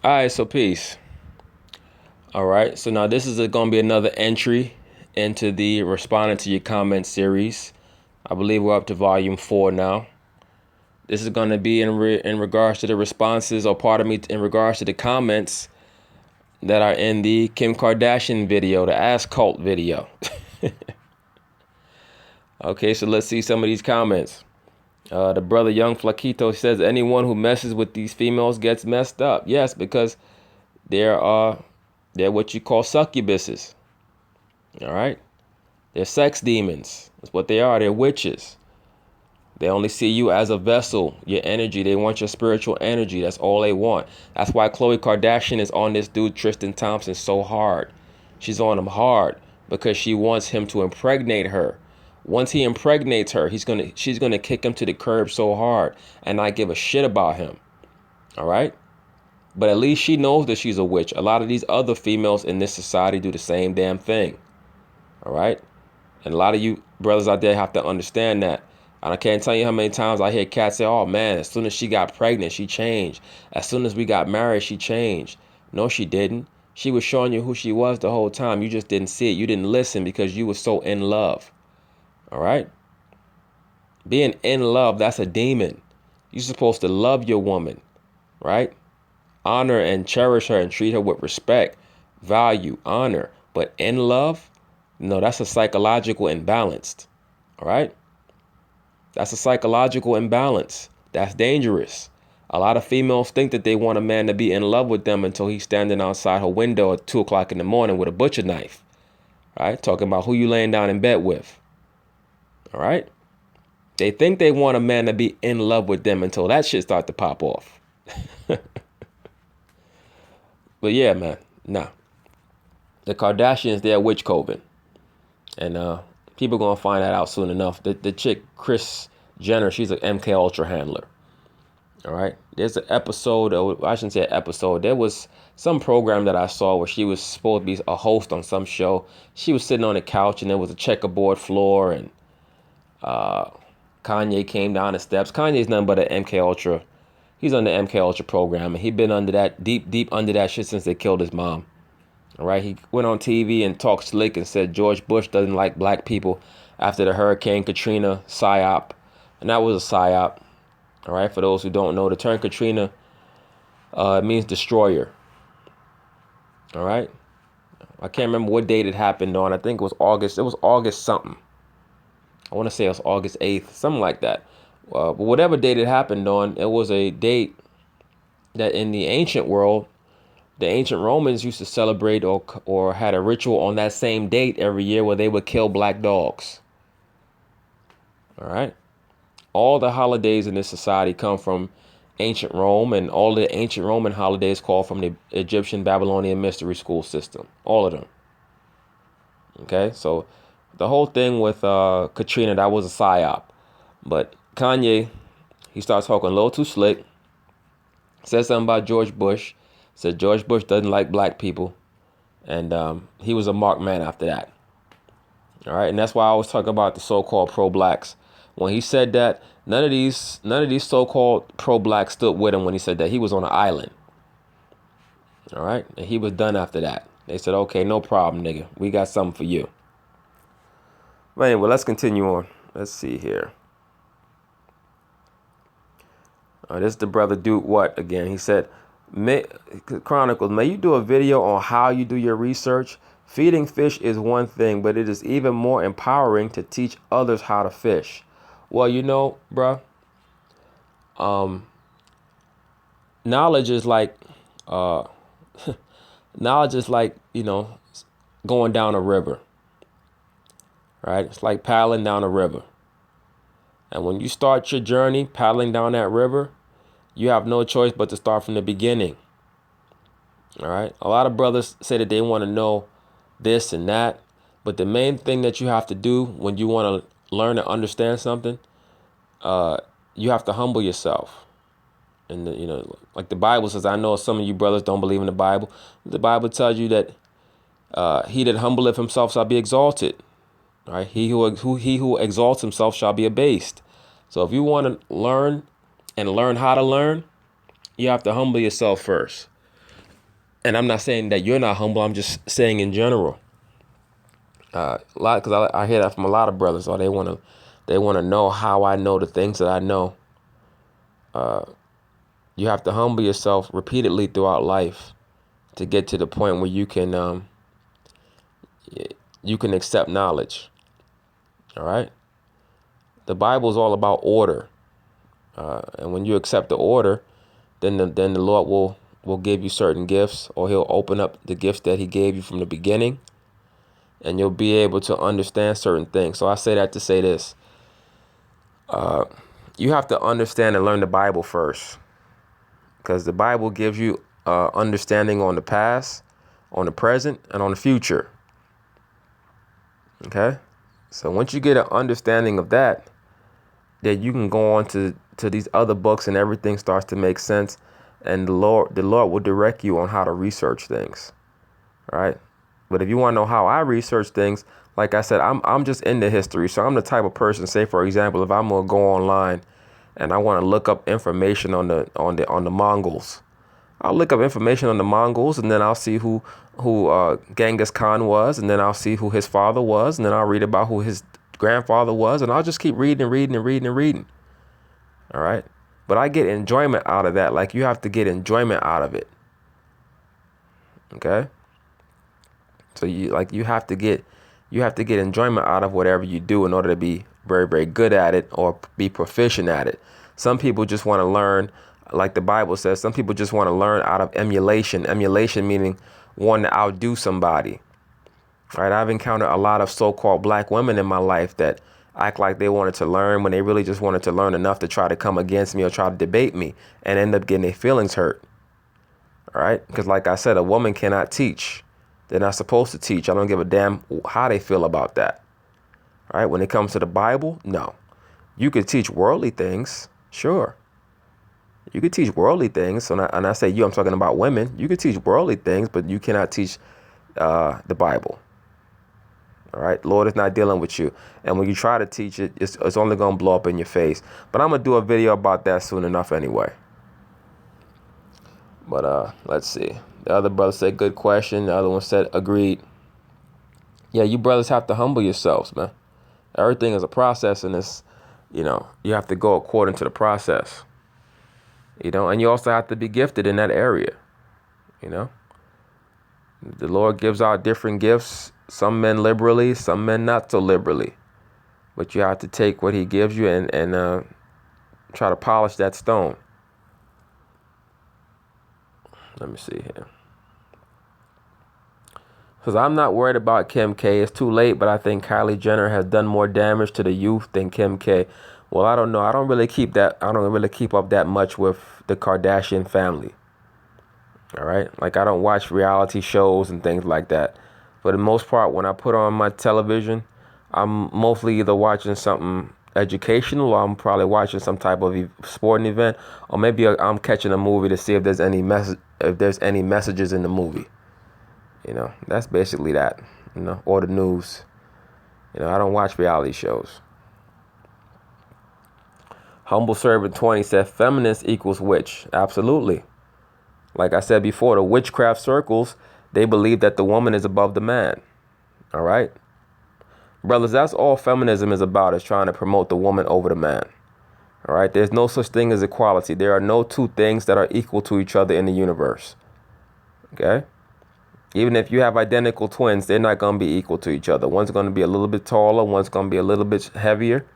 All right, so peace. All right, so now this is going to be another entry into the responding to your comment series. I believe we're up to volume 4 now. This is going to be in regards to the responses, or part of me in regards to the comments that are in the Kim Kardashian video, the ass cult video. Okay, so let's see some of these comments. The brother Young Flaquito says, anyone who messes with these females gets messed up. Yes, because they're what you call succubuses. All right, they're sex demons. That's what they are. They're witches. They only see you as a vessel, your energy. They want your spiritual energy. That's all they want. That's why Khloe Kardashian is on this dude Tristan Thompson so hard. She's on him hard because she wants him to impregnate her. Once he impregnates her, she's gonna kick him to the curb so hard and not give a shit about him. All right? But at least she knows that she's a witch. A lot of these other females in this society do the same damn thing. All right? And a lot of you brothers out there have to understand that. And I can't tell you how many times I hear cats say, oh man, as soon as she got pregnant, she changed. As soon as we got married, she changed. No, she didn't. She was showing you who she was the whole time. You just didn't see it. You didn't listen because you were so in love. All right? Being in love, that's a demon. You're supposed to love your woman, right? Honor and cherish her and treat her with respect, value, honor. But in love, no, that's a psychological imbalance. All right? That's a psychological imbalance. That's dangerous. A lot of females think that they want a man to be in love with them until he's standing outside her window at 2 o'clock in the morning with a butcher knife. All right? Talking about who you laying down in bed with. All right? They think they want a man to be in love with them until that shit starts to pop off. But yeah, man, nah. The Kardashians, they're witch coven. And people going to find that out soon enough. The chick, Kris Jenner, she's an MKULTRA handler. All right? There's an episode, or I shouldn't say an episode. There was some program that I saw where she was supposed to be a host on some show. She was sitting on a couch and there was a checkerboard floor, and Kanye came down the steps. Kanye's nothing but an MKUltra. He's on the MKUltra program, and he's been under that, deep under that shit since they killed his mom. All right, he went on TV and talked slick and said George Bush doesn't like black people after the Hurricane Katrina psyop, and that was a psyop. All right, for those who don't know, the term Katrina means destroyer. All right, I can't remember what date it happened on. I think it was August. It was August something. I want to say it was August 8th, something like that. But whatever date it happened on, it was a date that in the ancient world, the ancient Romans used to celebrate or had a ritual on that same date every year where they would kill black dogs. All right. All the holidays in this society come from ancient Rome, and all the ancient Roman holidays call from the Egyptian Babylonian mystery school system. All of them. Okay, so the whole thing with Katrina, that was a psyop. But Kanye, he starts talking a little too slick. Said something about George Bush. Said George Bush doesn't like black people. And he was a marked man after that. All right, and that's why I was talking about the so-called pro-blacks. When he said that, none of these so-called pro-blacks stood with him when he said that. He was on an island. All right, and he was done after that. They said, okay, no problem, nigga. We got something for you. But anyway, let's continue on. Let's see here. This is the brother Dude What again. He said, Chronicles, may you do a video on how you do your research? Feeding fish is one thing, but it is even more empowering to teach others how to fish. Well, you know, bruh, knowledge is like, going down a river, right? It's like paddling down a river. And when you start your journey paddling down that river, you have no choice but to start from the beginning. All right. A lot of brothers say that they want to know this and that. But the main thing that you have to do when you want to learn and understand something, you have to humble yourself. And, like the Bible says, I know some of you brothers don't believe in the Bible. The Bible tells you that he that humbleth himself shall be exalted. All right. He who exalts himself shall be abased. So if you want to learn and learn how to learn, you have to humble yourself first. And I'm not saying that you're not humble. I'm just saying in general. A lot, because I hear that from a lot of brothers. Or they want to know how I know the things that I know. You have to humble yourself repeatedly throughout life to get to the point where you can accept knowledge. All right. The Bible is all about order, and when you accept the order, then the Lord will give you certain gifts, or He'll open up the gifts that He gave you from the beginning, and you'll be able to understand certain things. So I say that to say this: you have to understand and learn the Bible first, because the Bible gives you understanding on the past, on the present, and on the future. Okay, so once you get an understanding of that, then you can go on to these other books, and everything starts to make sense, and the Lord will direct you on how to research things. All right. But if you want to know how I research things, like I said, I'm just into history. So I'm the type of person, say for example, if I'm gonna go online and I want to look up information on the Mongols, I'll look up information on the Mongols, and then I'll see who Genghis Khan was, and then I'll see who his father was, and then I'll read about who his grandfather was, and I'll just keep reading and reading and reading and reading. All right. But I get enjoyment out of that. Like, you have to get enjoyment out of it. Okay. So you have to get enjoyment out of whatever you do in order to be very, very good at it or be proficient at it. Some people just want to learn, like the Bible says, some people just want to learn out of emulation. Emulation meaning wanting to outdo somebody. Right? I've encountered a lot of so-called black women in my life that act like they wanted to learn when they really just wanted to learn enough to try to come against me or try to debate me, and end up getting their feelings hurt. All right? Because like I said, a woman cannot teach. They're not supposed to teach. I don't give a damn how they feel about that. All right? When it comes to the Bible, no. You could teach worldly things. Sure. You could teach worldly things. And I say you, I'm talking about women. You could teach worldly things, but you cannot teach the Bible. All right. Lord is not dealing with you. And when you try to teach it, it's only going to blow up in your face. But I'm going to do a video about that soon enough anyway. But let's see. The other brother said, good question. The other one said, agreed. Yeah, you brothers have to humble yourselves, man. Everything is a process, and it's, you have to go according to the process. And you also have to be gifted in that area. The Lord gives out different gifts. Some men liberally, some men not so liberally. But you have to take what He gives you and try to polish that stone. Let me see here. Because I'm not worried about Kim K. It's too late, but I think Kylie Jenner has done more damage to the youth than Kim K. Well, I don't know. I don't really keep up that much with the Kardashian family. All right. Like, I don't watch reality shows and things like that. For the most part, when I put on my television, I'm mostly either watching something educational, or I'm probably watching some type of sporting event, or maybe I'm catching a movie to see if there's any messages in the movie. That's basically that, or the news. I don't watch reality shows. Humble Servant 20 said, feminist equals witch. Absolutely. Like I said before, the witchcraft circles, they believe that the woman is above the man. All right. Brothers, that's all feminism is about, is trying to promote the woman over the man. All right. There's no such thing as equality. There are no two things that are equal to each other in the universe. Okay. Even if you have identical twins, they're not going to be equal to each other. One's going to be a little bit taller. One's going to be a little bit heavier.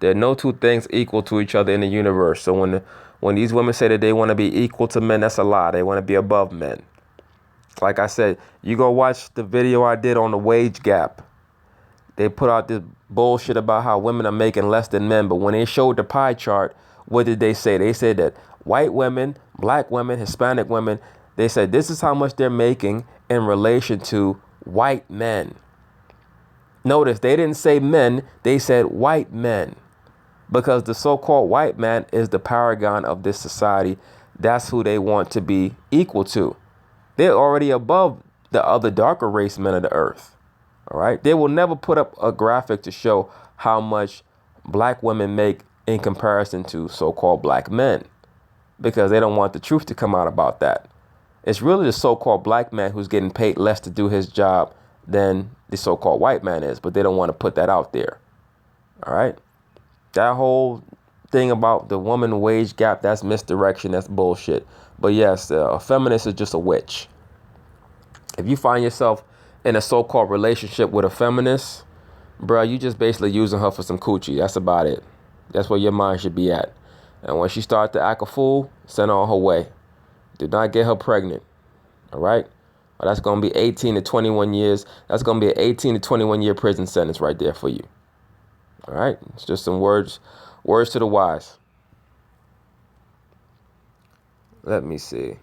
There are no two things equal to each other in the universe. So when these women say that they want to be equal to men, that's a lie. They want to be above men. Like I said, you go watch the video I did on the wage gap. They put out this bullshit about how women are making less than men. But when they showed the pie chart, what did they say? They said that white women, black women, Hispanic women, they said this is how much they're making in relation to white men. Notice they didn't say men. They said white men. Because the so-called white man is the paragon of this society. That's who they want to be equal to. They're already above the other darker race men of the earth. All right. They will never put up a graphic to show how much black women make in comparison to so-called black men, because they don't want the truth to come out about that. It's really the so-called black man who's getting paid less to do his job than the so-called white man is, but they don't want to put that out there. All right. That whole thing about the woman wage gap, that's misdirection. That's bullshit. But yes, a feminist is just a witch. If you find yourself in a so-called relationship with a feminist, bruh, you just basically using her for some coochie. That's about it. That's where your mind should be at. And when she starts to act a fool, send her on her way. Do not get her pregnant. All right? Well, that's going to be 18 to 21 years. That's going to be an 18 to 21 year prison sentence right there for you. All right? It's just some words to the wise. Let me see.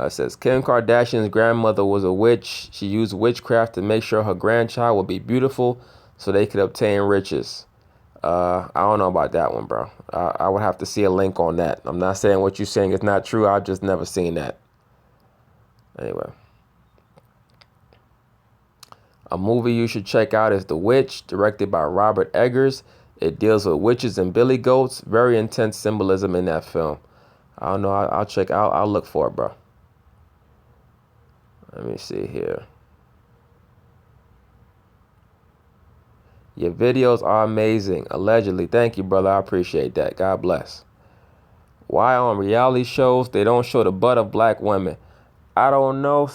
It says, Kim Kardashian's grandmother was a witch. She used witchcraft to make sure her grandchild would be beautiful so they could obtain riches. I don't know about that one, bro. I would have to see a link on that. I'm not saying what you're saying is not true. I've just never seen that. Anyway. A movie you should check out is The Witch, directed by Robert Eggers. It deals with witches and billy goats. Very intense symbolism in that film. I don't know. I'll check out. I'll look for it, bro. Let me see here. Your videos are amazing. Allegedly. Thank you, brother. I appreciate that. God bless. Why on reality shows they don't show the butt of black women? I don't know,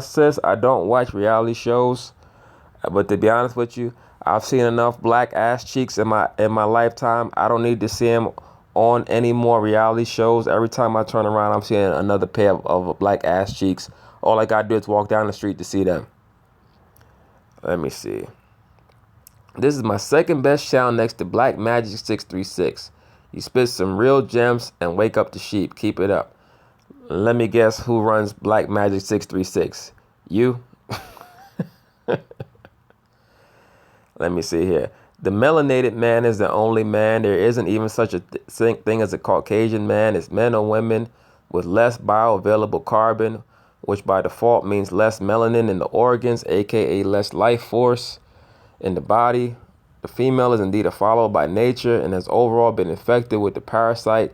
sis. I don't watch reality shows. But to be honest with you, I've seen enough black ass cheeks in my lifetime. I don't need to see them on any more reality shows. Every time I turn around, I'm seeing another pair of black ass cheeks. All I gotta do is walk down the street to see them. Let me see. This is my second best channel next to Black Magic 636. You spit some real gems and wake up the sheep. Keep it up. Let me guess who runs Black Magic 636. You? Let me see here. The melanated man is the only man. There isn't even such a thing as a Caucasian man. It's men or women with less bioavailable carbon, which by default means less melanin in the organs, aka less life force in the body. The female is indeed a follower by nature and has overall been infected with the parasite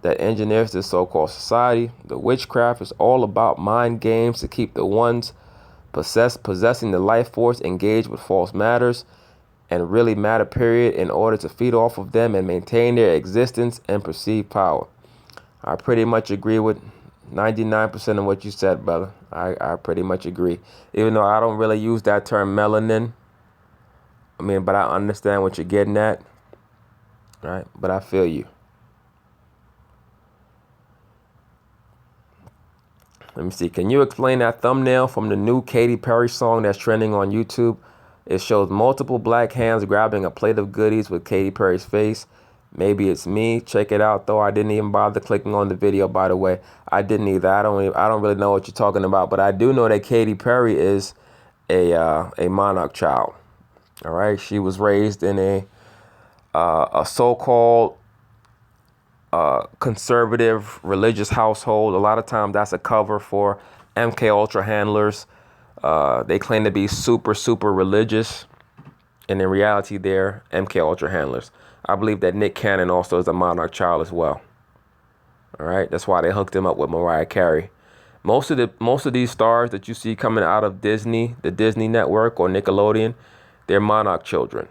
that engineers this so-called society. The witchcraft is all about mind games to keep the ones possessing the life force engaged with false matters and really matter period in order to feed off of them and maintain their existence and perceived power. I pretty much agree with 99% of what you said, brother. I pretty much agree. Even though I don't really use that term melanin. I mean, but I understand what you're getting at. Right? But I feel you. Let me see. Can you explain that thumbnail from the new Katy Perry song that's trending on YouTube? It shows multiple black hands grabbing a plate of goodies with Katy Perry's face. Maybe it's me. Check it out, though. I didn't even bother clicking on the video, by the way. I didn't either. I don't really know what you're talking about, but I do know that Katy Perry is a monarch child. All right. She was raised in a so-called conservative religious household. A lot of times that's a cover for MKULTRA handlers. They claim to be super religious, and in reality they're MKULTRA handlers. I believe that Nick Cannon also is a monarch child as well. All right, that's why they hooked him up with Mariah Carey. Most of these stars that you see coming out of Disney, the Disney Network or Nickelodeon, they're monarch children.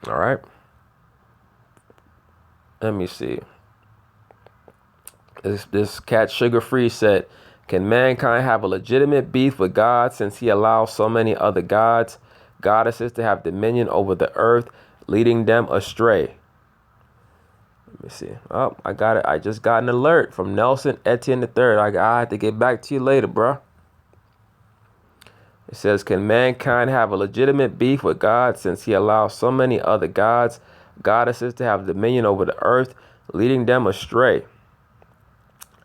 All right. Let me see. This cat Sugar Free said, can mankind have a legitimate beef with God since he allows so many other gods, goddesses to have dominion over the earth, leading them astray? Let me see. Oh, I got it. I just got an alert from Nelson Etienne III. I have to get back to you later, bro. It says, can mankind have a legitimate beef with God since he allows so many other gods, goddesses to have dominion over the earth, leading them astray?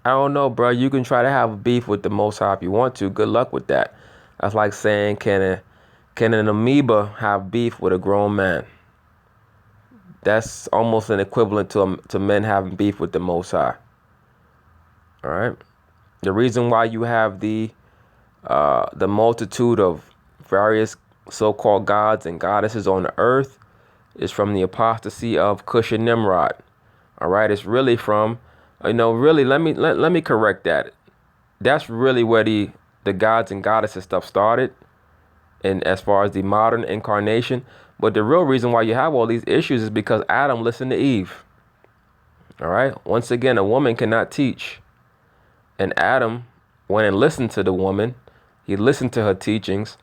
I don't know, bro. You can try to have a beef with the Most High if you want to. Good luck with that. That's like saying, can an amoeba have beef with a grown man? That's almost an equivalent to men having beef with the Most High. All right. The reason why you have the multitude of various so-called gods and goddesses on the earth is from the apostasy of Cush and Nimrod. All right, it's really from, really, let me correct that. That's really where the gods and goddesses stuff started, and as far as the modern incarnation. But the real reason why you have all these issues is because Adam listened to Eve. All right. Once again, a woman cannot teach. And Adam went and listened to the woman. He listened to her teachings.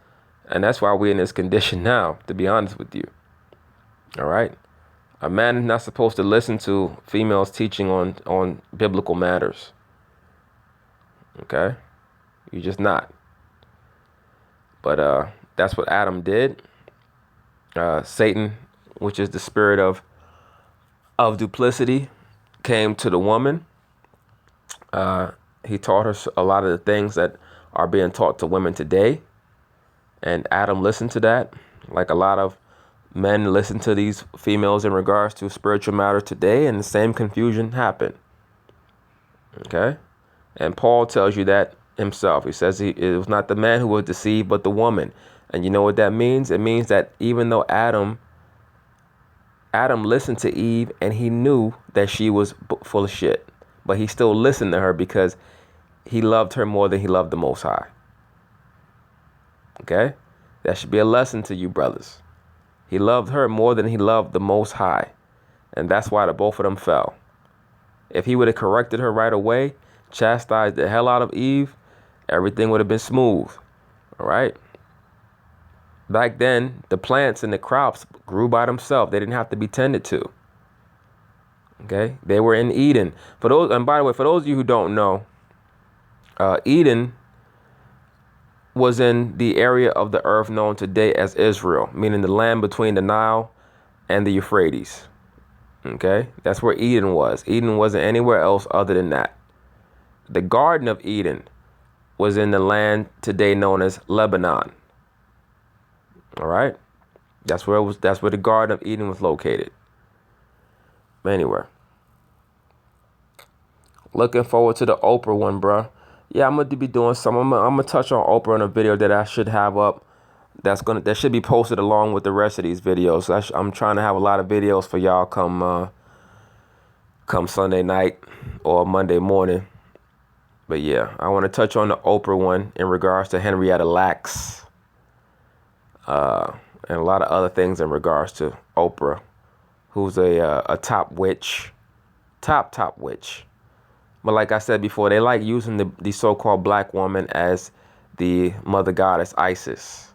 And that's why we're in this condition now, to be honest with you. All right. A man is not supposed to listen to females teaching on biblical matters. Okay. You're just not. But that's what Adam did. Satan, which is the spirit of duplicity, came to the woman. He taught her a lot of the things that are being taught to women today. And Adam listened to that, like a lot of men listen to these females in regards to spiritual matters today, and the same confusion happened. Okay? And Paul tells you that himself. He says it was not the man who was deceived, but the woman. And you know what that means? It means that even though Adam listened to Eve and he knew that she was full of shit, but he still listened to her because he loved her more than he loved the Most High. Okay? That should be a lesson to you, brothers. He loved her more than he loved the Most High. And that's why the both of them fell. If he would have corrected her right away, chastised the hell out of Eve, everything would have been smooth. All right? Back then, the plants and the crops grew by themselves. They didn't have to be tended to. Okay? They were in Eden. And by the way, for those of you who don't know, Eden was in the area of the earth known today as Israel, meaning the land between the Nile and the Euphrates. Okay? That's where Eden was. Eden wasn't anywhere else other than that. The Garden of Eden was in the land today known as Lebanon. All right? That's where the Garden of Eden was located. Anyway. Looking forward to the Oprah one, bruh. Yeah, I'm gonna be doing some. I'm gonna touch on Oprah in a video that I should have up. That should be posted along with the rest of these videos. I'm trying to have a lot of videos for y'all come Sunday night or Monday morning. But yeah, I want to touch on the Oprah one in regards to Henrietta Lacks, and a lot of other things in regards to Oprah, who's a top witch, top witch. But like I said before, they like using the so-called black woman as the mother goddess Isis.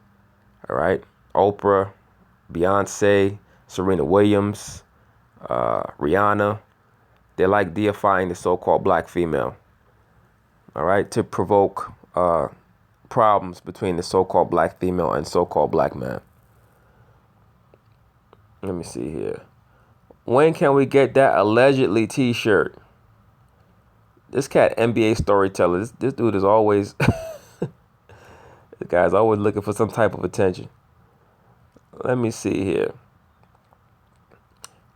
All right. Oprah, Beyonce, Serena Williams, Rihanna. They like deifying the so-called black female. All right. To provoke problems between the so-called black female and so-called black man. Let me see here. When can we get that allegedly t-shirt? This cat, NBA storyteller, this dude is always, this guy's always looking for some type of attention. Let me see here.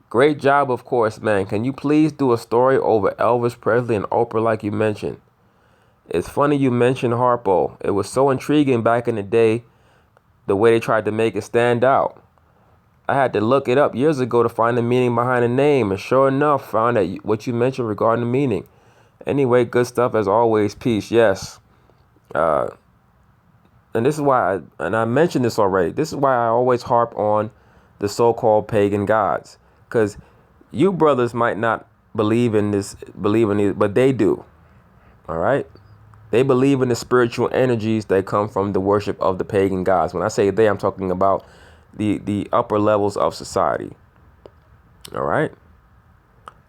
Great job, of course, man. Can you please do a story over Elvis, Presley, and Oprah like you mentioned? It's funny you mentioned Harpo. It was so intriguing back in the day, the way they tried to make it stand out. I had to look it up years ago to find the meaning behind the name, and sure enough, found that what you mentioned regarding the meaning. Anyway, good stuff as always. Peace. Yes. And this is why, I mentioned this already. This is why I always harp on the so-called pagan gods, because you brothers might not believe in these, but they do. All right. They believe in the spiritual energies that come from the worship of the pagan gods. When I say they, I'm talking about the upper levels of society. All right.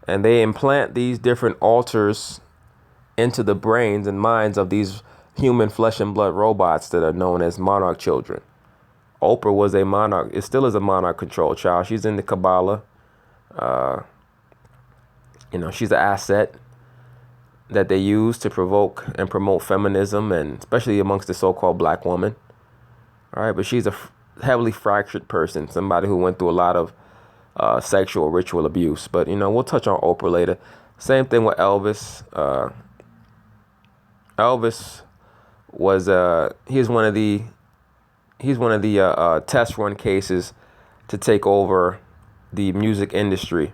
And they implant these different altars into the brains and minds of these human flesh and blood robots that are known as monarch children. Oprah was a monarch. It still is a monarch controlled child. She's in the Kabbalah. She's an asset that they use to provoke and promote feminism, and especially amongst the so-called black woman. All right. But she's a heavily fractured person, somebody who went through a lot of sexual ritual abuse. But, we'll touch on Oprah later. Same thing with Elvis. Elvis was he's one of the test run cases to take over the music industry.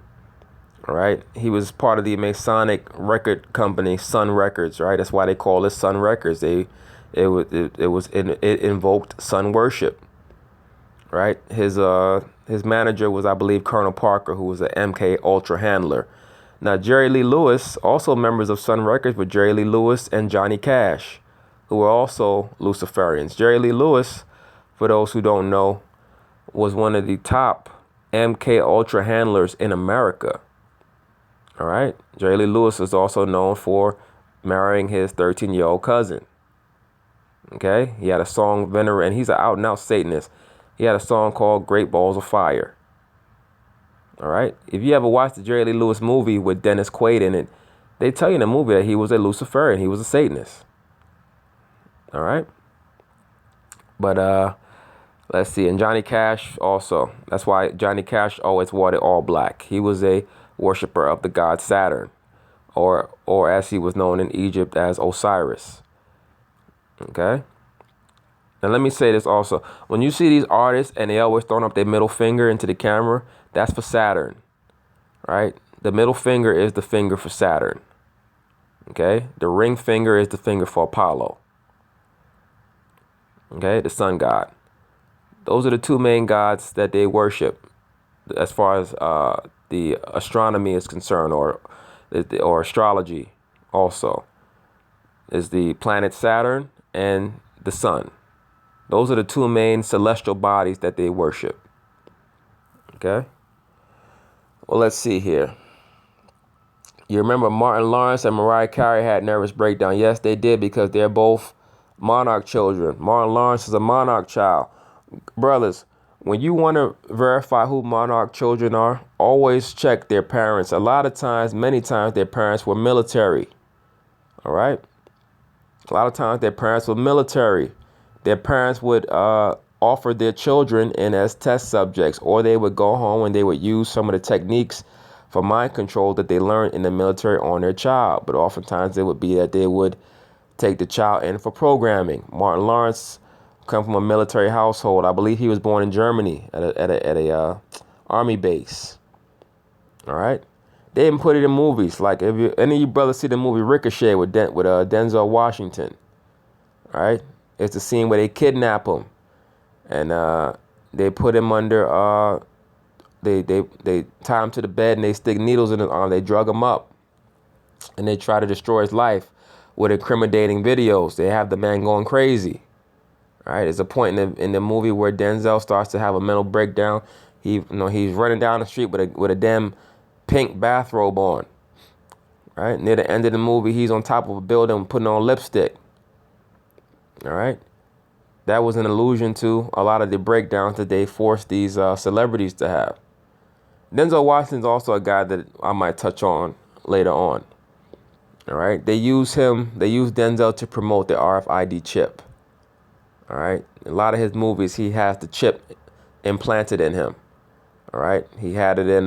All right, he was part of the Masonic record company Sun Records. Right, that's why they call it Sun Records. It invoked sun worship. Right, his manager was, I believe, Colonel Parker, who was an MKUltra handler. Now, Jerry Lee Lewis, also members of Sun Records, but Jerry Lee Lewis and Johnny Cash, who were also Luciferians. Jerry Lee Lewis, for those who don't know, was one of the top MKUltra handlers in America. All right. Jerry Lee Lewis is also known for marrying his 13-year-old cousin. Okay. He had a song, Venerate, and he's an out and out Satanist. He had a song called Great Balls of Fire. All right. If you ever watched the Jerry Lee Lewis movie with Dennis Quaid in it, they tell you in the movie that he was a Luciferian. He was a Satanist. All right. But let's see. And Johnny Cash also. That's why Johnny Cash always wore it all black. He was a worshiper of the god Saturn, or as he was known in Egypt as Osiris. Okay. And let me say this also. When you see these artists and they always throwing up their middle finger into the camera, that's for Saturn, right? The middle finger is the finger for Saturn. Okay. The ring finger is the finger for Apollo. Okay. The sun god. Those are the two main gods that they worship as far as the astronomy is concerned, or astrology also, is the planet Saturn and the sun. Those are the two main celestial bodies that they worship. Okay. Well, let's see here. You remember Martin Lawrence and Mariah Carey had nervous breakdown? Yes, they did, because they're both monarch children. Martin Lawrence is a monarch child. Brothers, when you want to verify who monarch children are, always check their parents. A lot of times, many times, their parents were military. All right. A lot of times their parents were military. Their parents would offer their children in as test subjects, or they would go home and they would use some of the techniques for mind control that they learned in the military on their child. But oftentimes it would be that they would take the child in for programming. Martin Lawrence come from a military household. I believe he was born in Germany at a army base. All right. They even put it in movies. Like, if any of you brothers see the movie Ricochet with Denzel Washington, all right? It's the scene where they kidnap him, and they put him under. They tie him to the bed and they stick needles in his arm. They drug him up, and they try to destroy his life with incriminating videos. They have the man going crazy. All right? There's a point in the movie where Denzel starts to have a mental breakdown. He's running down the street with a damn pink bathrobe on. Right? Near the end of the movie, he's on top of a building putting on lipstick. All right. That was an allusion to a lot of the breakdowns that they forced these celebrities to have. Denzel Washington's also a guy that I might touch on later on. All right. They use Denzel to promote the RFID chip. All right. A lot of his movies, he has the chip implanted in him. All right. He had it in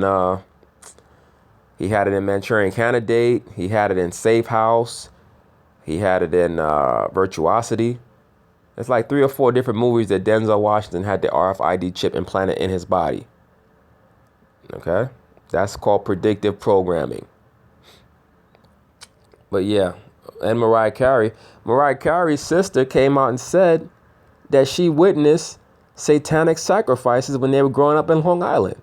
Manchurian Candidate. He had it in Safe House. He had it in Virtuosity. It's like 3 or 4 different movies that Denzel Washington had the RFID chip implanted in his body. Okay? That's called predictive programming. But yeah, and Mariah Carey's sister came out and said that she witnessed satanic sacrifices when they were growing up in Long Island.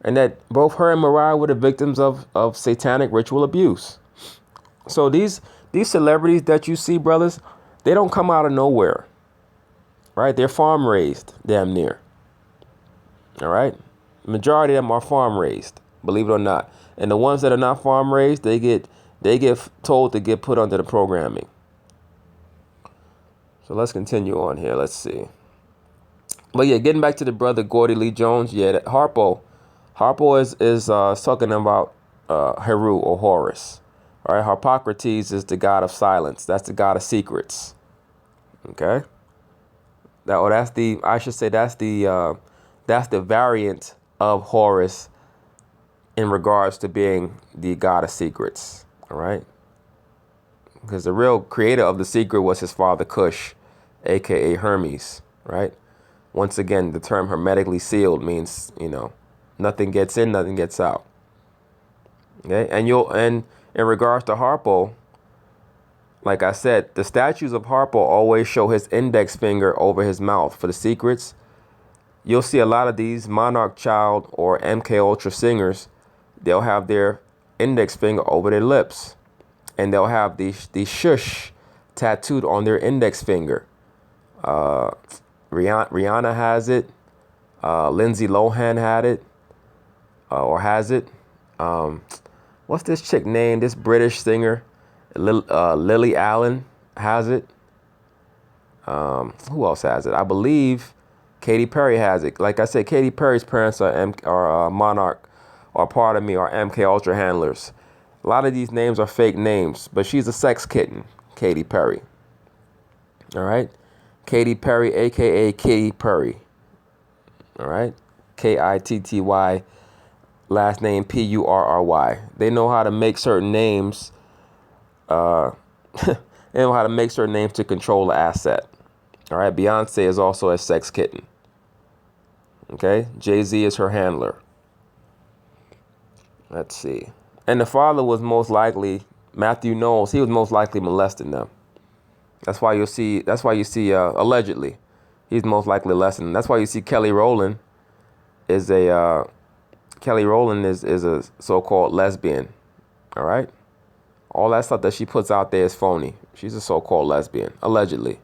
And that both her and Mariah were the victims of satanic ritual abuse. So these celebrities that you see, brothers, they don't come out of nowhere, right? They're farm raised, damn near. All right. Majority of them are farm raised, believe it or not. And the ones that are not farm raised, they get told to get put under the programming. So let's continue on here. Let's see. But yeah, getting back to the brother Gordy Lee Jones. Yeah, that Harpo is talking about Heru or Horus. All right. Harpocrates is the god of silence. That's the god of secrets. Okay. That's the variant of Horus in regards to being the god of secrets. All right. Because the real creator of the secret was his father Cush, aka Hermes. Right. Once again, the term hermetically sealed means, Nothing gets in, nothing gets out. Okay, and in regards to Harpo, like I said, the statues of Harpo always show his index finger over his mouth for the secrets. You'll see a lot of these Monarch Child or MKUltra singers. They'll have their index finger over their lips, and they'll have the shush tattooed on their index finger. Rihanna has it. Lindsay Lohan had it, or has it. What's this chick name? This British singer, Lily Allen has it. Who else has it? I believe Katy Perry has it. Like I said, Katy Perry's parents are Monarch, or pardon me, are MKUltra handlers. A lot of these names are fake names, but she's a sex kitten, Katy Perry. All right, Katy Perry, aka Katy Perry. All right, Kitty, last name Purry. They know how to make certain names. They know how to make certain names to control the asset. All right, Beyonce is also a sex kitten. Okay, Jay-Z is her handler. Let's see. And the father was most likely Matthew Knowles. He was most likely molesting them. That's why you see. Allegedly, he's most likely molesting them. That's why you see Kelly Rowland is a so-called lesbian. All right, all that stuff that she puts out there is phony. She's a so-called lesbian, allegedly,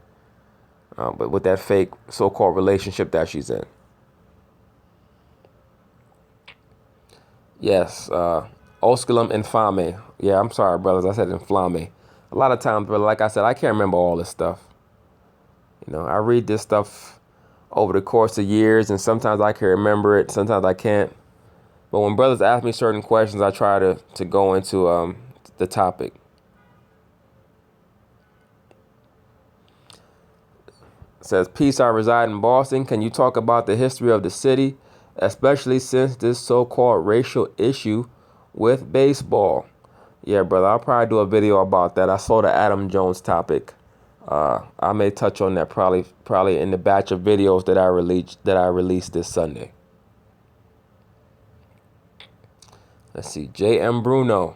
but with that fake so-called relationship that she's in. Yes, Osculum Infame. Yeah, I'm sorry, brothers. I said Infame. A lot of times, brother, like I said, I can't remember all this stuff. You know, I read this stuff over the course of years, and sometimes I can remember it, sometimes I can't. But when brothers ask me certain questions, I try to go into the topic. It says, peace, I reside in Boston. Can you talk about the history of the city, especially since this so-called racial issue with baseball? Yeah, brother, I'll probably do a video about that. I saw the Adam Jones topic. I may touch on that probably in the batch of videos that I released this Sunday. Let's see, J.M. Bruno.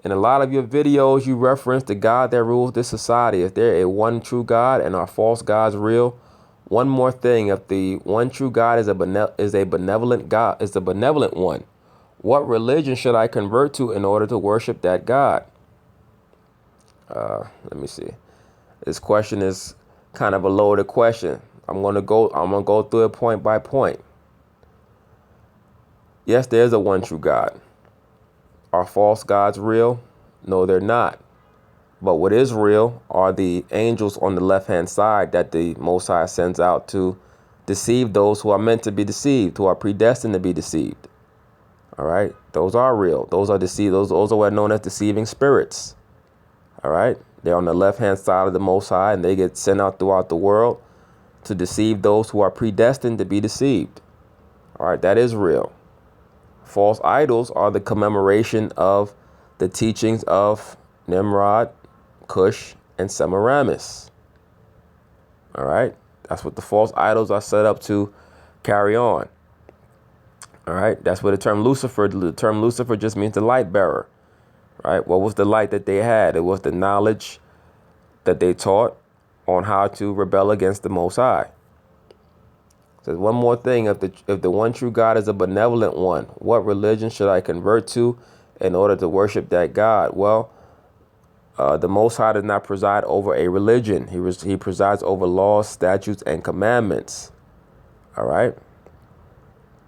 In a lot of your videos, you reference the God that rules this society. Is there a one true God and are false gods real? One more thing, if the one true God is a benevolent God, is the benevolent one, what religion should I convert to in order to worship that God? Let me see. This question is kind of a loaded question. I'm gonna go through it point by point. Yes, there is a one true God. Are false gods real? No, they're not. But what is real are the angels on the left-hand side that the Most High sends out to deceive those who are meant to be deceived, who are predestined to be deceived. All right, those are real. Those are deceived. Those are what are known as deceiving spirits. All right, they're on the left-hand side of the Most High, and they get sent out throughout the world to deceive those who are predestined to be deceived. All right, that is real. False idols are the commemoration of the teachings of Nimrod, Cush, and Semiramis. All right, that's what the false idols are set up to carry on. All right, that's what the term Lucifer just means the light bearer. Right, what was the light that they had? It was the knowledge that they taught on how to rebel against the Most High. Says one more thing, if the one true God is a benevolent one, what religion should I convert to in order to worship that God? Well, the Most High does not preside over a religion. He presides over laws, statutes, and commandments. All right.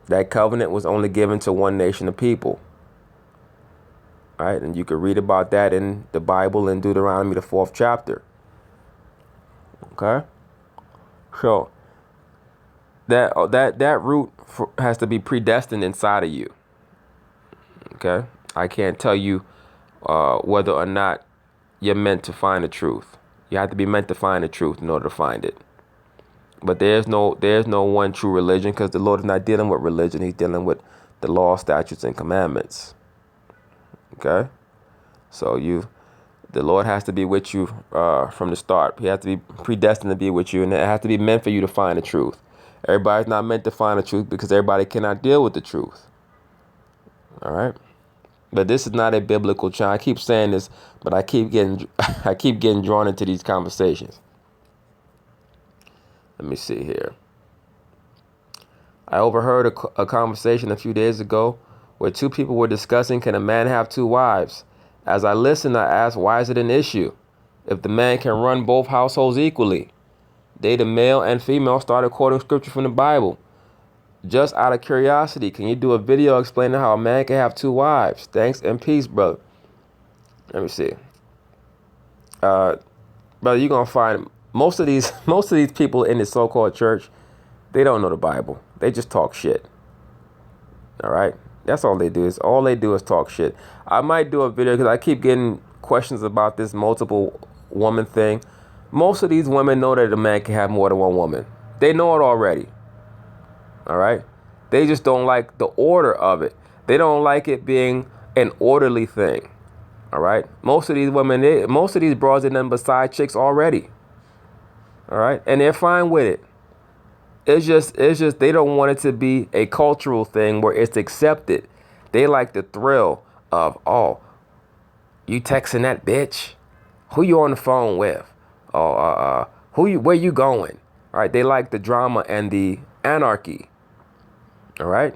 That covenant was only given to one nation of people. All right, and you can read about that in the Bible in Deuteronomy, the 4th chapter. Okay. So that root has to be predestined inside of you. Okay, I can't tell you whether or not you're meant to find the truth. You have to be meant to find the truth in order to find it. But there's no one true religion, because the Lord is not dealing with religion. He's dealing with the law, statutes, and commandments. Okay, so the Lord has to be with you from the start. He has to be predestined to be with you, and it has to be meant for you to find the truth. Everybody's not meant to find the truth because everybody cannot deal with the truth. All right. But this is not a biblical channel. I keep saying this, but I keep getting I keep getting drawn into these conversations. Let me see here. I overheard a conversation a few days ago where two people were discussing, can a man have two wives? As I listened, I asked, why is it an issue? If the man can run both households equally. They, the male and female, started quoting scripture from the Bible. Just out of curiosity, can you do a video explaining how a man can have two wives? Thanks and peace, brother. Let me see. Brother, you're gonna find most of these people in the so-called church, they don't know the Bible. They just talk shit. All right? That's all they do. All they do is talk shit. I might do a video because I keep getting questions about this multiple woman thing. Most of these women know that a man can have more than one woman. They know it already. All right? They just don't like the order of it. They don't like it being an orderly thing. All right? Most of these women, most of these bras are nothing but side chicks already. All right? And they're fine with it. It's just they don't want it to be a cultural thing where it's accepted. They like the thrill of, oh, you texting that bitch? Who you on the phone with? Oh, where you going? All right, they like the drama and the anarchy. All right?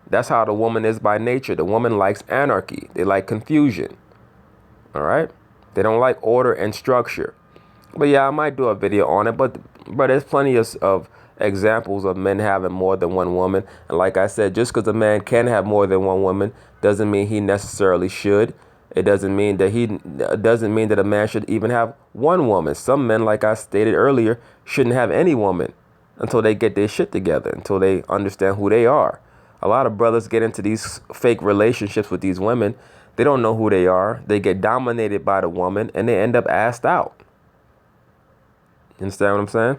That's how the woman is by nature. The woman likes anarchy. They like confusion. All right? They don't like order and structure. But yeah, I might do a video on it, but there's plenty of examples of men having more than one woman. And like I said, just because a man can have more than one woman doesn't mean he necessarily should. It doesn't mean that a man should even have one woman. Some men, like I stated earlier, shouldn't have any woman until they get their shit together, until they understand who they are. A lot of brothers get into these fake relationships with these women. They don't know who they are. They get dominated by the woman and they end up assed out. You understand what I'm saying?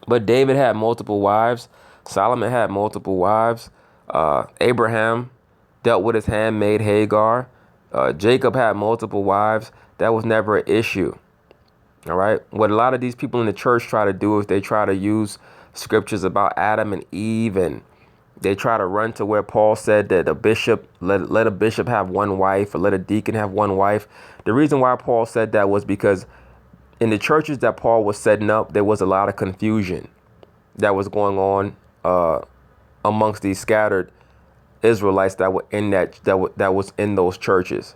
But David had multiple wives. Solomon had multiple wives. Abraham dealt with his handmaid Hagar. Jacob had multiple wives. That was never an issue. All right. What a lot of these people in the church try to do is they try to use scriptures about Adam and Eve, and they try to run to where Paul said that a bishop, let a bishop have one wife, or let a deacon have one wife. The reason why Paul said that was because in the churches that Paul was setting up, there was a lot of confusion that was going on amongst these scattered Israelites that were in that was in those churches.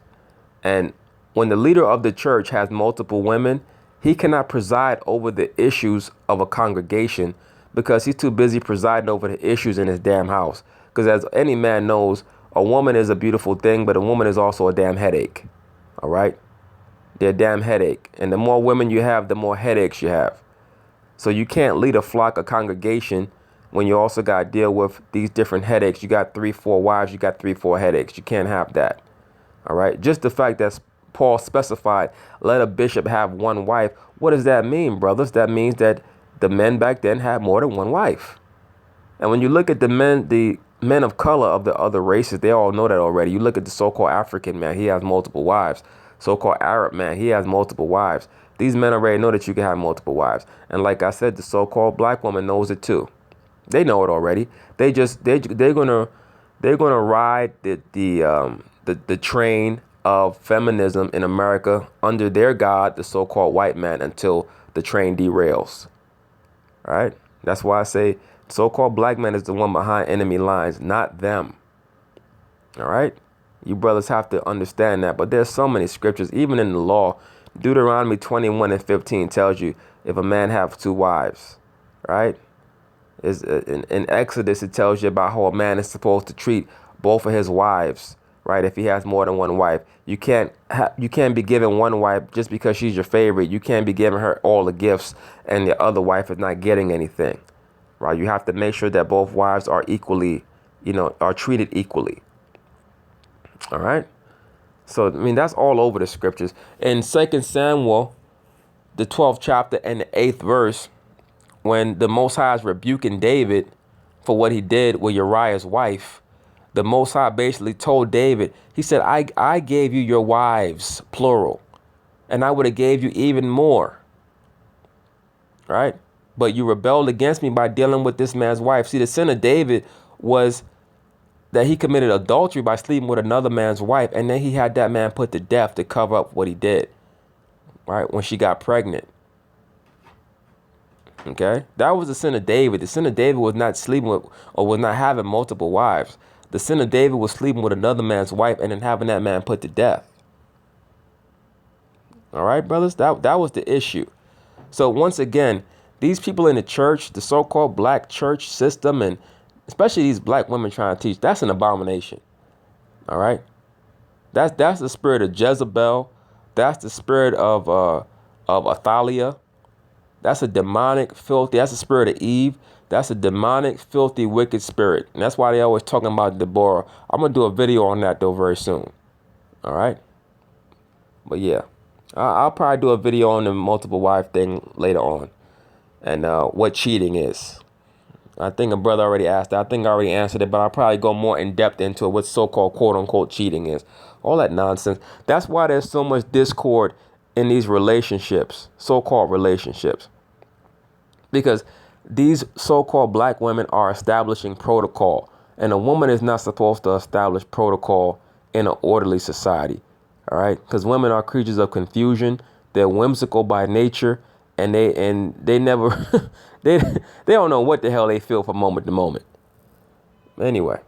And when the leader of the church has multiple women, he cannot preside over the issues of a congregation because he's too busy presiding over the issues in his damn house. Because as any man knows, a woman is a beautiful thing, but a woman is also a damn headache. All right? They're a damn headache. And the more women you have, the more headaches you have. So you can't lead a flock, a congregation, when you also got to deal with these different headaches. You got 3-4 wives, you got 3-4 headaches. You can't have that. All right. Just the fact that Paul specified, let a bishop have one wife. What does that mean, brothers? That means that the men back then had more than one wife. And when you look at the men of color of the other races, they all know that already. You look at the so-called African man, he has multiple wives. So-called Arab man, he has multiple wives. These men already know that you can have multiple wives. And like I said, the so-called black woman knows it too. They know it already. They're gonna ride the train of feminism in America under their God, the so-called white man, until the train derails. All right? That's why I say so-called black man is the one behind enemy lines, not them. All right? You brothers have to understand that. But there's so many scriptures, even in the law. Deuteronomy 21:15 tells you if a man have two wives, right? In Exodus, it tells you about how a man is supposed to treat both of his wives, right? If he has more than one wife, you can't be given one wife just because she's your favorite. You can't be giving her all the gifts and the other wife is not getting anything, right? You have to make sure that both wives are equally, are treated equally. All right. So, I mean, that's all over the scriptures. In 2 Samuel, the 12th chapter and the 8th verse, when the Most High is rebuking David for what he did with Uriah's wife, the Most High basically told David, he said, I gave you your wives, plural, and I would have gave you even more. Right? but you rebelled against me by dealing with this man's wife. See, the sin of David was that he committed adultery by sleeping with another man's wife, and then he had that man put to death to cover up what he did, right, when she got pregnant. Okay, that was the sin of David. The sin of David was not sleeping with, or was not having multiple wives. The sin of David was sleeping with another man's wife and then having that man put to death. All right, brothers, that was the issue. So once again, these people in the church, the so-called black church system, and especially these black women trying to teach, that's an abomination. All right, that's the spirit of Jezebel. That's the spirit of Athaliah. That's a demonic, filthy. That's the spirit of Eve. That's a demonic, filthy, wicked spirit. And that's why they always talking about Deborah. I'm going to do a video on that, though, very soon. All right. But yeah, I'll probably do a video on the multiple wife thing later on. And what cheating is. I think a brother already asked that. I think I already answered it, but I'll probably go more in depth into what so-called quote-unquote cheating is. All that nonsense. That's why there's so much discord in these relationships, so-called relationships. Because these so-called black women are establishing protocol, and a woman is not supposed to establish protocol in an orderly society. All right, because women are creatures of confusion. They're whimsical by nature, and they never they don't know what the hell they feel from moment to moment. Anyway.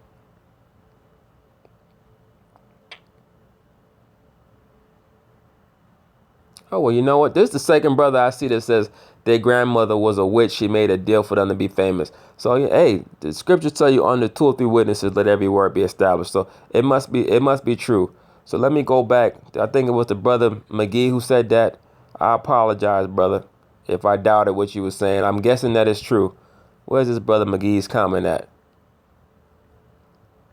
Oh, well, you know what? This is the second brother I see that says their grandmother was a witch. She made a deal for them to be famous. So, hey, the scriptures tell you under 2 or 3 witnesses, let every word be established. So it must be true. So let me go back. I think it was the brother McGee who said that. I apologize, brother, if I doubted what you were saying. I'm guessing that is true. Where's this brother McGee's comment at?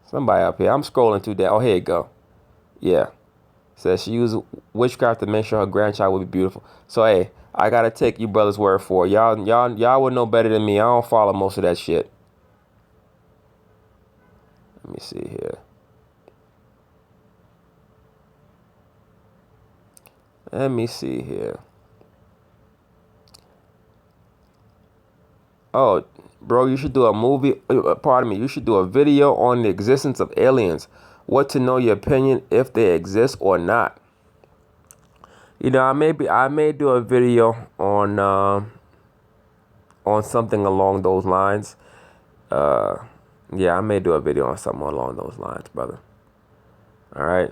Somebody up here. I'm scrolling through that. Oh, here you go. Yeah. Says she used witchcraft to make sure her grandchild would be beautiful. So, hey, I got to take you brothers' word for it. Y'all would know better than me. I don't follow most of that shit. Let me see here. Let me see here. Oh, bro, you should do a movie. Pardon me. You should do a video on the existence of aliens. What to know your opinion if they exist or not. You know, I may do a video on something along those lines. Yeah, I may do a video on something along those lines, brother. All right.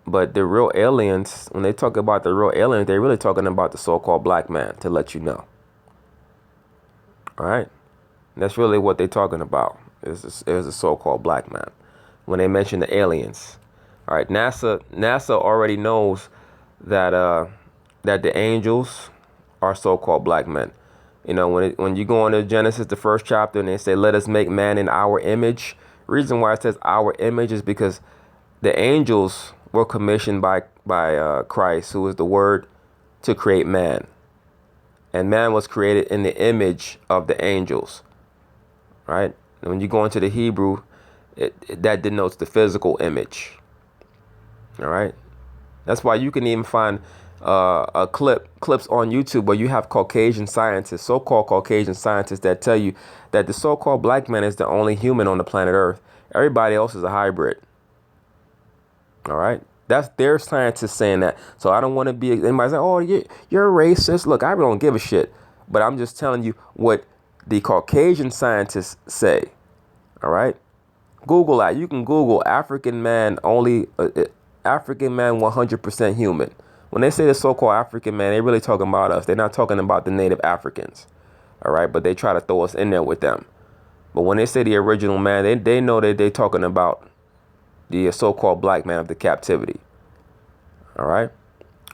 But the real aliens, when they talk about the real aliens, they're really talking about the so-called black man, to let you know. All right. And that's really what they're talking about, is a so-called black man. When they mention the aliens. All right. NASA already knows that the angels are so-called black men. You know, when you go into Genesis, the 1st chapter, and they say, let us make man in our image. Reason why it says our image is because the angels were commissioned by Christ, who is the word, to create man. And man was created in the image of the angels. Right? And when you go into the Hebrew, that denotes the physical image. All right? That's why you can even find clips on YouTube where you have Caucasian scientists, so-called Caucasian scientists, that tell you that the so-called black man is the only human on the planet Earth. Everybody else is a hybrid. All right. That's their scientists saying that. So I don't want to be anybody saying, oh, you're a racist. Look, I really don't give a shit. But I'm just telling you what the Caucasian scientists say. All right. Google that. You can Google African man 100% human. When they say the so-called African man, they're really talking about us. They're not talking about the native Africans. All right. But they try to throw us in there with them. But when they say the original man, they know that they're talking about the so-called black man of the captivity. All right.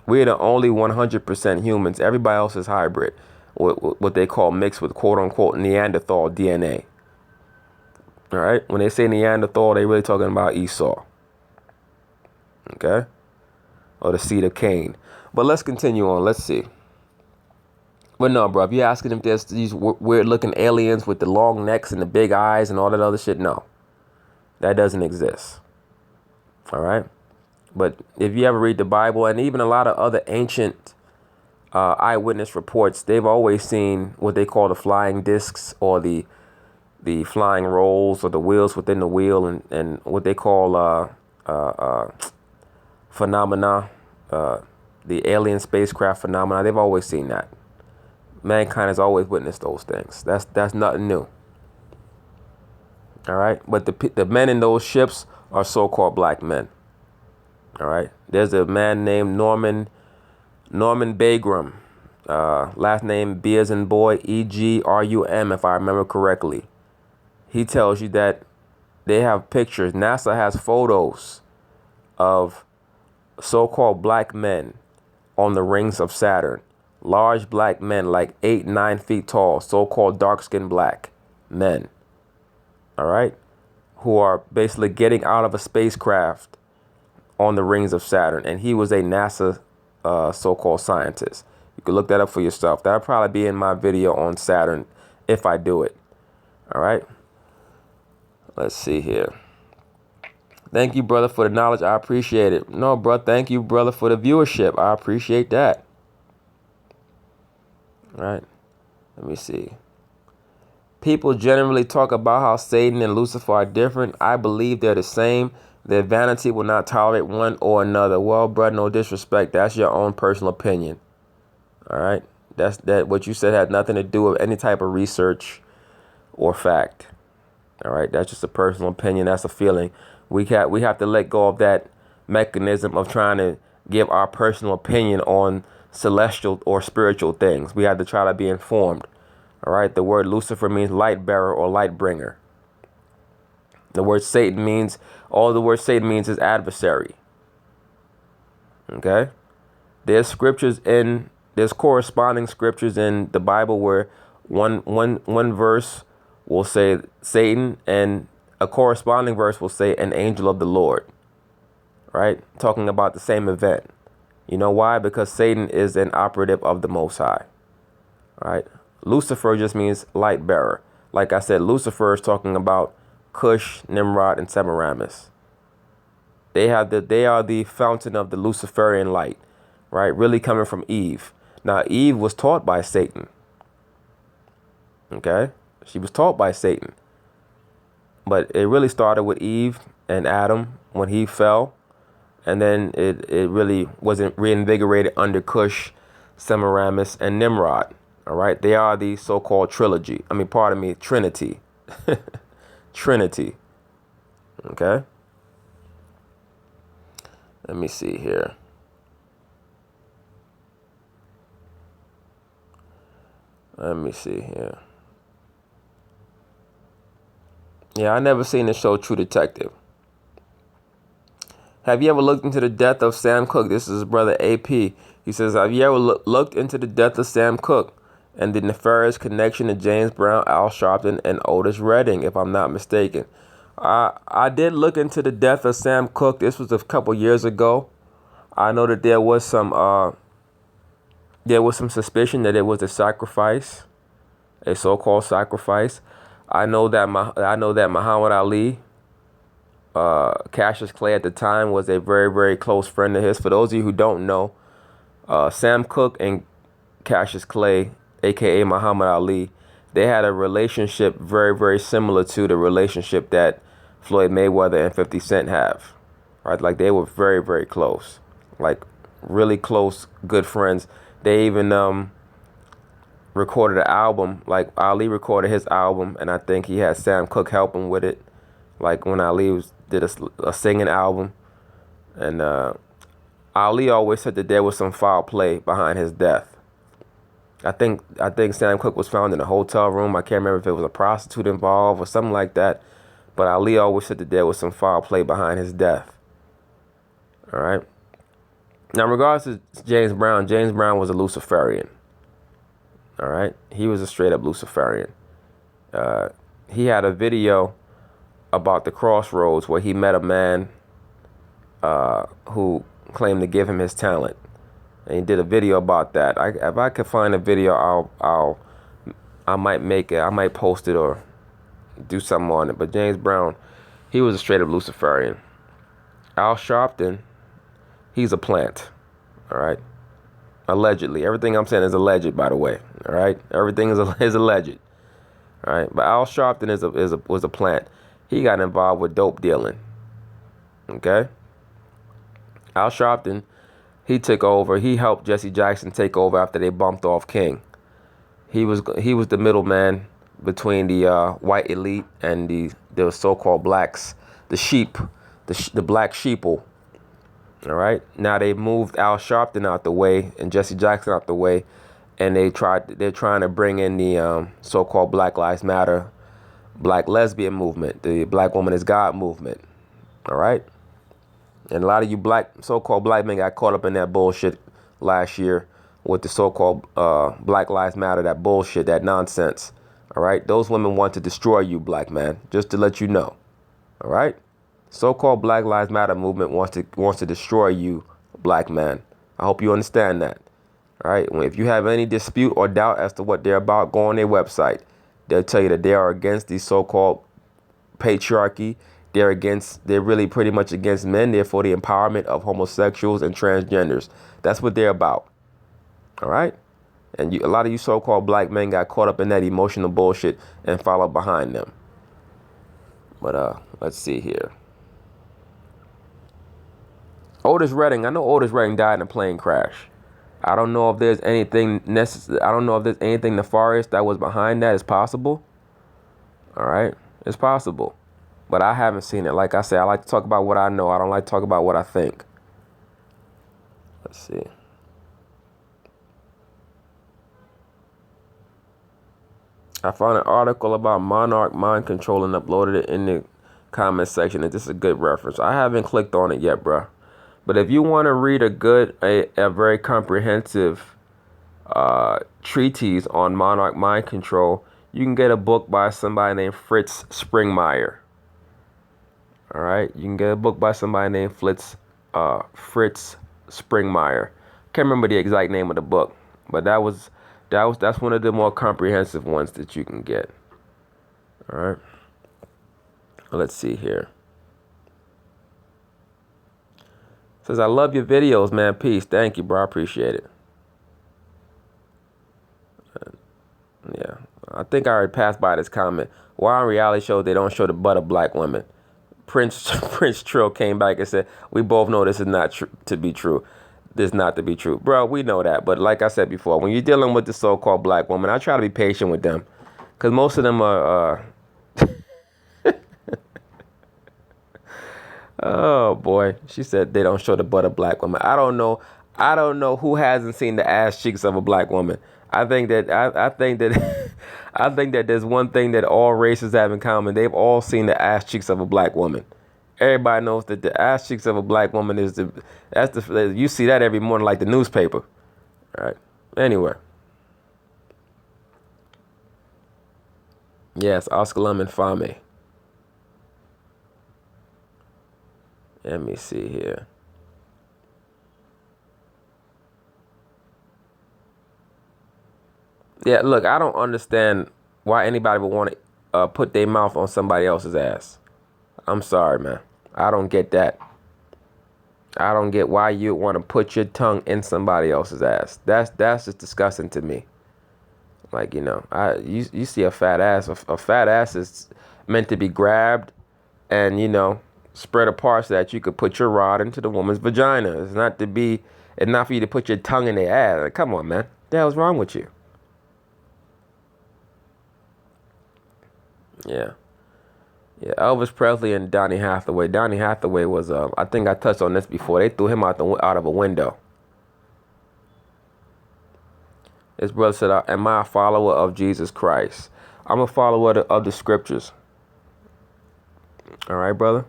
We're the only 100% humans. Everybody else is hybrid. What they call mixed with quote unquote Neanderthal DNA. All right. When they say Neanderthal, they're really talking about Esau. Okay. Or the seed of Cain. But let's continue on. Let's see. But no, bro, if you're asking if there's these weird looking aliens with the long necks and the big eyes and all that other shit, no. That doesn't exist. All right. But if you ever read the Bible and even a lot of other ancient eyewitness reports, they've always seen what they call the flying discs, or the flying rolls, or the wheels within the wheel, and what they call phenomena, the alien spacecraft phenomena. They've always seen that. Mankind has always witnessed those things. That's nothing new. All right, but the men in those ships are so-called black men. All right, there's a man named Norman Bagram, last name B as in boy, Egrum, if I remember correctly. He tells you that they have pictures. NASA has photos of so-called black men on the rings of Saturn. Large black men, like 8-9 feet tall, so-called dark-skinned black men. All right, who are basically getting out of a spacecraft on the rings of Saturn. And he was a NASA so-called scientist. You can look that up for yourself. That'll probably be in my video on Saturn if I do it. All right. Let's see here. Thank you, brother, for the knowledge. I appreciate it. No, bro. Thank you, brother, for the viewership. I appreciate that. All right. Let me see. People generally talk about how Satan and Lucifer are different. I believe they're the same. Their vanity will not tolerate one or another. Well, brother, no disrespect. That's your own personal opinion. All right. That what you said had nothing to do with any type of research or fact. All right. That's just a personal opinion. That's a feeling. We have to let go of that mechanism of trying to give our personal opinion on celestial or spiritual things. We have to try to be informed. All right. The word Lucifer means light bearer or light bringer. The word Satan means, all the word Satan means is adversary. Okay. There's corresponding scriptures in the Bible where one verse will say Satan, and a corresponding verse will say an angel of the Lord. Right. Talking about the same event. You know why? Because Satan is an operative of the Most High. Right. Lucifer just means light bearer. Like I said, Lucifer is talking about Cush, Nimrod, and Semiramis. They are the fountain of the Luciferian light, right? Really coming from Eve. Now, Eve was taught by Satan. Okay? She was taught by Satan. But it really started with Eve and Adam when he fell. And then it really wasn't reinvigorated under Cush, Semiramis, and Nimrod. All right? They are the so-called Trinity. Trinity. Okay. Let me see here. Yeah, I never seen the show True Detective. Have you ever looked into the death of Sam Cooke? This is his brother AP. He says, have you ever looked into the death of Sam Cooke and the nefarious connection to James Brown, Al Sharpton, and Otis Redding, if I'm not mistaken? I did look into the death of Sam Cooke. This was a couple years ago. I know that there was some suspicion that it was a sacrifice, a so-called sacrifice. I know that Muhammad Ali, Cassius Clay at the time, was a very, very close friend of his. For those of you who don't know, Sam Cooke and Cassius Clay, aka Muhammad Ali, they had a relationship very, very similar to the relationship that Floyd Mayweather and 50 Cent have. Right? Like, they were very, very close. Like, really close, good friends. They even recorded an album. Like, Ali recorded his album, and I think he had Sam Cooke help him with it. Like, when Ali did a singing album. And Ali always said that there was some foul play behind his death. I think Sam Cooke was found in a hotel room. I can't remember if it was a prostitute involved or something like that. But Ali always said that there was some foul play behind his death. All right. Now, in regards to James Brown was a Luciferian. All right. He was a straight up Luciferian. He had a video about the crossroads where he met a man who claimed to give him his talent. And he did a video about that. If I could find a video, I might make it. I might post it or do something on it. But James Brown, he was a straight up Luciferian. Al Sharpton, he's a plant. All right. Allegedly. Everything I'm saying is alleged, by the way. All right? Everything is alleged. All right? But Al Sharpton was a plant. He got involved with dope dealing. Okay? Al Sharpton, he took over. He helped Jesse Jackson take over after they bumped off King. He was the middleman between the white elite and the so-called blacks, the sheep, the black sheeple. All right. Now they moved Al Sharpton out the way and Jesse Jackson out the way, and they're trying to bring in the so-called Black Lives Matter, Black lesbian movement, the Black Woman is God movement. All right. And a lot of you so-called black men got caught up in that bullshit last year with the so-called Black Lives Matter, that bullshit, that nonsense. All right. Those women want to destroy you, black man, just to let you know. All right. So-called Black Lives Matter movement wants to destroy you, black man. I hope you understand that. All right. If you have any dispute or doubt as to what they're about, go on their website. They'll tell you that they are against the so-called patriarchy. They're really pretty much against men. They're for the empowerment of homosexuals and transgenders. That's what they're about. All right. And a lot of you so-called black men got caught up in that emotional bullshit and followed behind them. But let's see here. Otis Redding. I know Otis Redding died in a plane crash. I don't know if there's anything necessary. I don't know if there's anything nefarious that was behind that. It's possible. All right. It's possible. But I haven't seen it. Like I said, I like to talk about what I know. I don't like to talk about what I think. Let's see. I found an article about monarch mind control and uploaded it in the comment section. And this is a good reference. I haven't clicked on it yet, bro. But if you want to read a very comprehensive treatise on monarch mind control, you can get a book by somebody named Fritz Springmeier. All right, you can get a book by somebody named Fritz Springmeier. Can't remember the exact name of the book, but that's one of the more comprehensive ones that you can get. All right, let's see here. It says, I love your videos, man. Peace. Thank you, bro. I appreciate it. Yeah, I think I already passed by this comment. Why on reality shows they don't show the butt of black women? Prince Trill came back and said, we both know this is not to be true. This is not to be true. Bro, we know that. But like I said before, when you're dealing with the so-called black woman, I try to be patient with them. Because most of them are... Oh, boy. She said they don't show the butt of black women. I don't know who hasn't seen the ass cheeks of a black woman. I think that I think that there's one thing that all races have in common. They've all seen the ass cheeks of a black woman. Everybody knows that the ass cheeks of a black woman you see that every morning like the newspaper. All right. Anyway. Yes, Osculum Infame. Let me see here. Yeah, look, I don't understand why anybody would want to put their mouth on somebody else's ass. I'm sorry, man. I don't get that. I don't get why you want to put your tongue in somebody else's ass. That's just disgusting to me. Like, you see a fat ass. A fat ass is meant to be grabbed and, spread apart so that you could put your rod into the woman's vagina. It's not for you to put your tongue in their ass. Like, come on, man. What the hell's wrong with you? Yeah. Yeah, Elvis Presley and Donny Hathaway. Donny Hathaway was, I think I touched on this before. They threw him out of a window. His brother said, am I a follower of Jesus Christ? I'm a follower of the scriptures. All right, brother?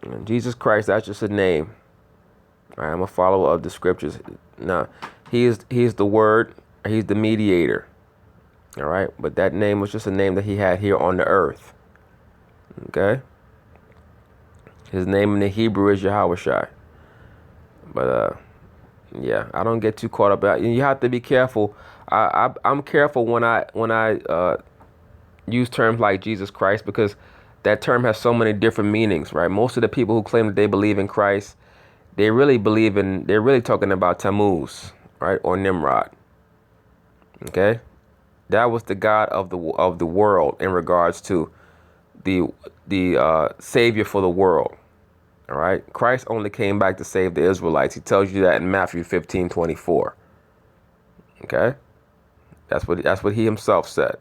And Jesus Christ, that's just a name. All right, I'm a follower of the scriptures. Now, he is the word. He's the mediator. All right, but that name was just a name that he had here on the earth. Okay? His name in the Hebrew is Yahushua. But, yeah, I don't get too caught up. You have to be careful. I'm careful when I use terms like Jesus Christ, because that term has so many different meanings, right? Most of the people who claim that they believe in Christ, They really believe in. They're really talking about Tammuz, right, or Nimrod. Okay, that was the god of the world in regards to the savior for the world. All right, Christ only came back to save the Israelites. He tells you that in Matthew 15:24. Okay, that's what he himself said.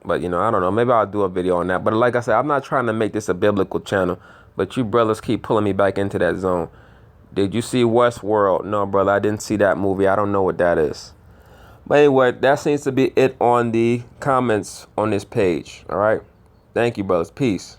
But I don't know. Maybe I'll do a video on that. But like I said, I'm not trying to make this a biblical channel. But you brothers keep pulling me back into that zone. Did you see Westworld? No, brother, I didn't see that movie. I don't know what that is. But anyway, that seems to be it on the comments on this page. All right. Thank you, brothers. Peace.